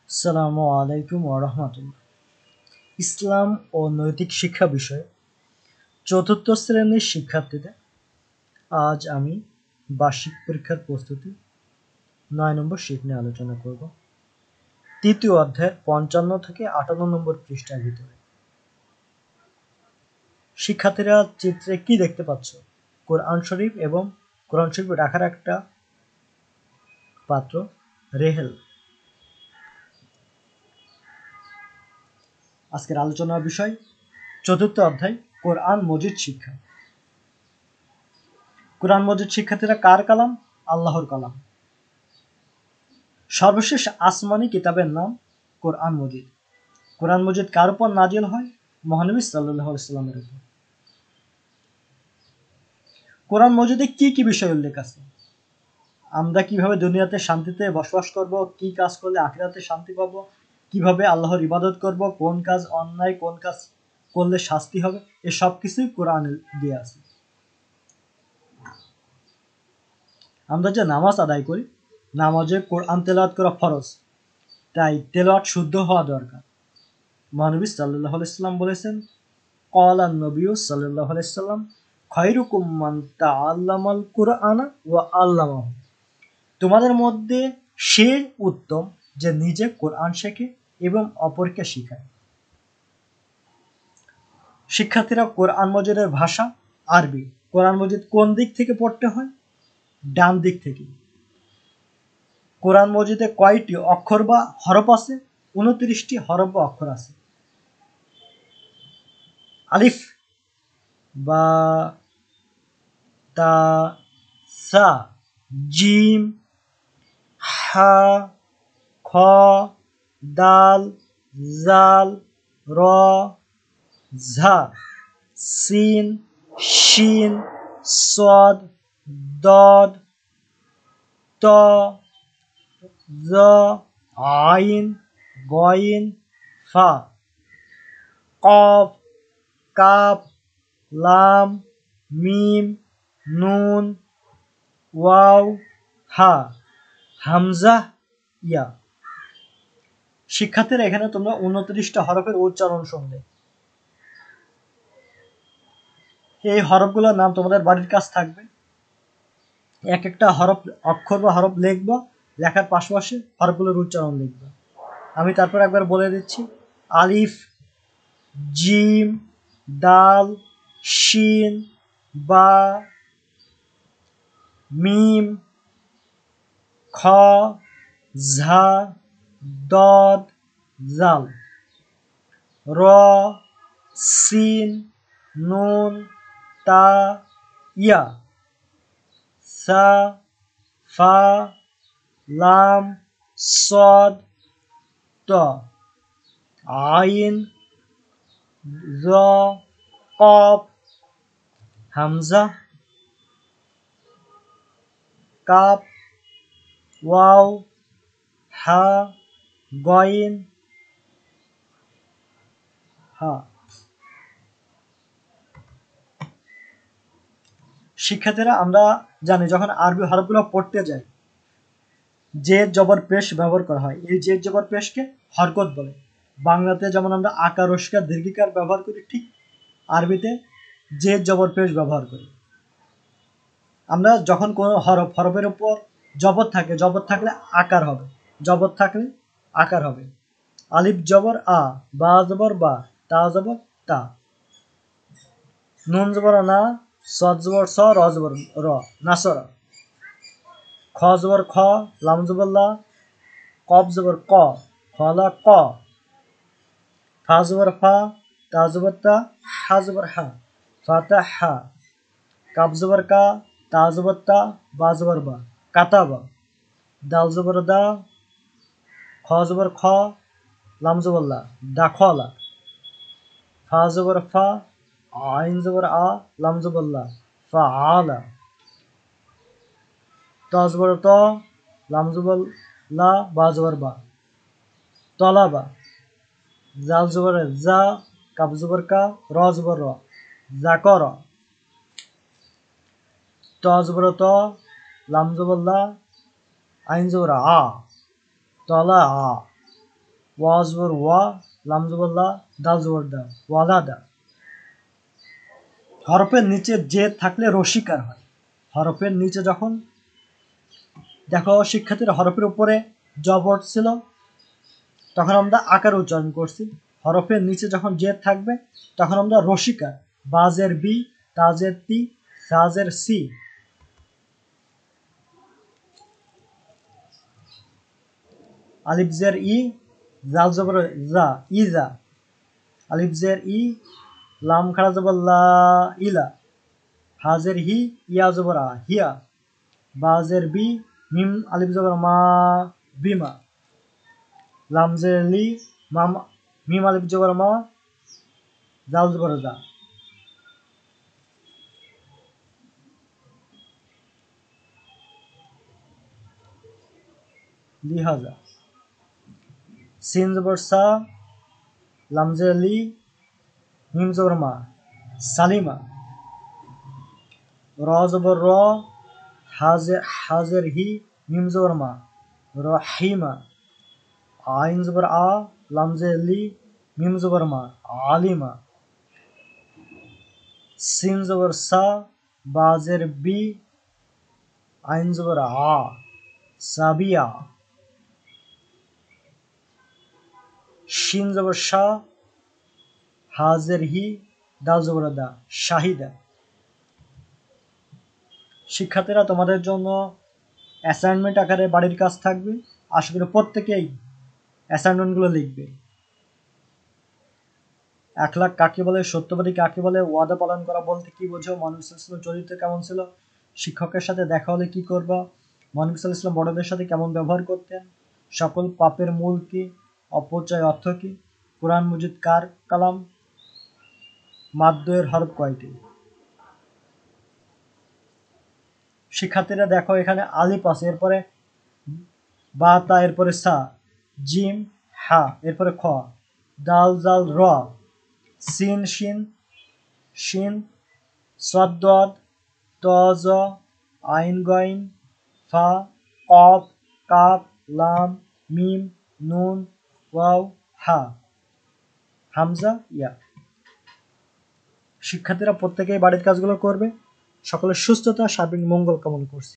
আসসালামু আলাইকুম ওয়া রাহমাতুল্লাহ। ইসলাম ও নৈতিক শিক্ষা বিষয়ে চতুর্থ শ্রেণীর শিক্ষার্থীদের আজ আমি বার্ষিক পরীক্ষার প্রস্তুতি ৯ নম্বর শীট নিয়ে আলোচনা করব। তৃতীয় অধ্যায়ের ৫৫ থেকে ৫৮ নম্বর পৃষ্ঠার ভিতরে। শিক্ষার্থীরা চিত্রে কি দেখতে পাচ্ছ? কোরআন শরীফ এবং কোরআন শরীফ রাখার একটা পাত্র, রেহেল। আজকের আলোচনার বিষয় চতুর্থ অধ্যায় কোরআন মজিদ শিক্ষা। কোরআন মজিদ শিক্ষার্থীরা কার কালাম? আল্লাহর কালাম। সর্বশেষ আসমানি কিতাবের নাম কোরআন মজিদ। কোরআন মজিদ কার উপর নাজিল হয়? মহানবী সাল্লাল্লাহু আলাইহি ওয়াসাল্লামের উপর। কোরআন মজিদে কি কি বিষয় উল্লেখ আছে? আমরা কিভাবে দুনিয়াতে শান্তিতে বসবাস করব, কি কাজ করলে আখিরাতে শান্তি পাব, কিভাবে আল্লাহর ইবাদত করব, কোন কাজ অন্যায়, কোন কাজ করলে শাস্তি হবে, এই সব কিছুই কোরআনে দেয়া আছে। আমরা যে নামাজ আদায় করি, নামাজে কোরআন তেলাওয়াত করা ফরজ, তাই তেলাওয়াত শুদ্ধ হওয়া দরকার। মহানবী সাল্লাল্লাহু আলাইহি ওয়াসাল্লাম বলেছেন, ক্বালা নবী সাল্লাল্লাহু আলাইহি ওয়াসাল্লাম খায়রুকুম মান তাআল্লামাল কুরআনা ওয়া আল্লামাহু। তোমাদের মধ্যে সে উত্তম যে নিজে কোরআন শেখে এবং অপরকে শেখায়। শিক্ষার্থীরা, কোরআন মজিদের ভাষা আরবি। কোরআন মজিদ কোন দিক থেকে পড়তে হয়? ডান দিক থেকে। কোরআন মজিদে কয়টি অক্ষর বা হরফ আছে? ২৯টি হরফ বা অক্ষর আছে। আলিফ, বা, তা, সা, জিম, হা, খ, দাল, জাল, র, ঝা, সিন, শিন, সদ, দদ, ত, জ, আইন, গইন, ফা, কফ, কাফ, লাম, মিম, নুন, ওয়াও, হা, হামজা, ইয়া। শিক্ষার্থীরা, এখানে তোমরা ২৯টা হরফের উচ্চারণ শুনলে। এই হরফগুলোর নাম তোমাদের বাড়ির কাজ থাকবে। এক একটা হরফ, অক্ষর বা হরফ লিখবা, লেখার পাশাপাশি হরফগুলোর উচ্চারণ লিখবা। আমি তারপর একবার বলে দিচ্ছি। আলিফ, জিম, দাল, শিন, বা, মিম, খ, ঝা, দদ, জাল, র, সিন, নুন, তা, ইয়া, সা, ফা, লাম, সদ, ত, আইন, জ, কফ, হামজা, কাফ, ওয়াও, হা, গইন, হা। শিক্ষার্থীরা, আমরা জানি যখন আরবি হরফগুলো পড়তে যাই, জেদ জবর পেশ ব্যবহার করা হয়। এই জেদ জবর পেশকে হরকত বলে। বাংলাতে যেমন আমরা আকার, রস্বইকার, দীর্ঘিকার ব্যবহার করি, ঠিক আরবিতে জেদ জবর পেশ ব্যবহার করি। আমরা যখন কোনো হরফের উপর জবর থাকে, জবর থাকলে আকার হবে, জবর থাকলে আকার হবে। আলিফ জবর আ, বা জবর বা, তা জবর তা, নুন জবর না, সদ জবর স, র জবর র, নাসর। খ জবর খ, লাম জবর লা, কফ জবর ক, খলা ক, ফা জবর ফা, তা জবর তা, হা জবর হা, ফাতা হা, কাব জবর কা, তা জবর তা, বা জবর বা, কাতাবা। দাল জবর দা, খ জবর খ, লাম জবর লা, দাখলা। ফা জবর ফা, আইন জবর আ, লাম জবর লা, ফাআলা। ত জবর ত, লাম জবর লা, বা জবর বা, তলাবা। জাল জবর জা, কাব জবর কা, র জবর র, জাকর। ত জবর ত, লাম জবর লা, আইন জবর আ, তলা আ। ওয়া জবর ওয়া, লাম জবর লা, দাল জবর দা, ওয়ালাদা। হরফের নিচে জেদ থাকলে রসিকার হয়। হরফের নিচে যখন দেখো শিক্ষার্থীরা হরফের উপরে জবর ছিল তখন আমরা আকার উচ্চারণ করছি, হরফের নিচে যখন জেদ থাকবে তখন আমরা রসিকার, বাজের বি, তাজের তি, সাজের সি। আলিফ জের ই, জাল জবর জা, ইজা। আলিফ জের ই, লাম খাড়া জবর লা, ইলা। হাজের হি, ইয়া জবর আ, হিয়া। বাজের বি, মিম আলিফ জবর মা, বিমা। লাম জের লি, মাম মিম আলিফ জবর মা, জাল জবর জা। লিহাজা। সিন জবর সা, লাম জের লি, মিম জবর মা, সালিমা। র জবর র, হাজের হি, মিম জবর মা, রহিমা। আইন জবর আ, লাম জের লি, মিম জবর মা, আলিমা। সিন জবর সা, বাজের বি, আইন জবর আ, সাবিয়া। শিন জবর শা, হাজের হি, দাল জবর দা, শাহিদা। শিক্ষার্থীরা তোমাদের জন্য অ্যাসাইনমেন্ট আকারে বাড়ির কাজ থাকবে, আশা করি প্রত্যেকেই অ্যাসাইনমেন্টগুলো লিখবে। 1 লাখ কাকে বলে, সত্যবাদী কাকে বলে, ওয়াদা পালন করা বলতে কি বোঝো, মহানবী সাল্লাল্লাহু আলাইহি ওয়াসাল্লাম চরিত্র কেমন ছিল, শিক্ষকের সাথে দেখা হলে কি করবা, মহানবী সাল্লাল্লাহু আলাইহি ওয়াসাল্লাম বড়দের সাথে কেমন ব্যবহার করতেন, সকল পাপের মূল কি, অপচয় অর্থ কি, কোরআন মজিদ কার কালাম, মাদ্দুয়ের হরফ কয়টি। শিক্ষার্থীরা দেখো এখানে আলিফ আছে, এরপরে বা তা, এরপরে সা, জিম হা, এরপরে খ, দাল জাল র, সিন শিন, শিন, সদ দদ, ত জ, আইন গইন, ফা, কফ, কাফ, লাম, মিম, নুন, ওয়াও, হা, হামজা, ইয়া। শিক্ষার্থীরা প্রত্যেকেই বাড়ির কাজগুলো করবে। সকলের সুস্থতা, সার্বিক মঙ্গল কামনা করছি।